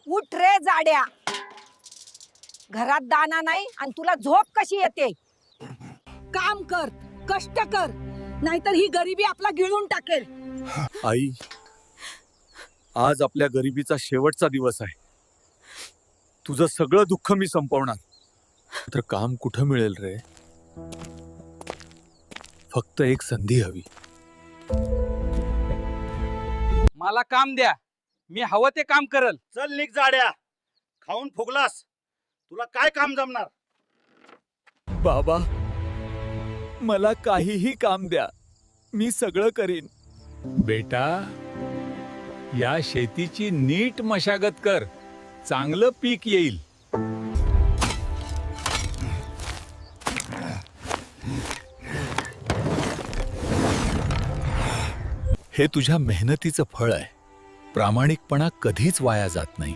उठ रे जाड्या. घरात दाना नाही आणि तुला झोप कशी येते? काम कर, कष्ट कर, नाहीतर ही गरिबी आपला गिळून टाकेल. आई, आज आपल्या गरिबीचा शेवटचा दिवस आहे. तुझं सगळं दुःख मी संपवणार. तर काम कुठं मिळेल रे? फक्त एक संधी हवी. मला काम द्या, मी हवं ते काम करल. चल निघ जाड्या, खाऊन फुगलास, तुला काय काम जमणार? बाबा, मला काहीही काम द्या, मी सगळं करीन. बेटा, या शेतीची नीट मशागत कर, चांगलं पीक येईल. हे तुझ्या मेहनतीचं फळ आहे. प्रामाणिकपणा कधीच वाया जात नाही.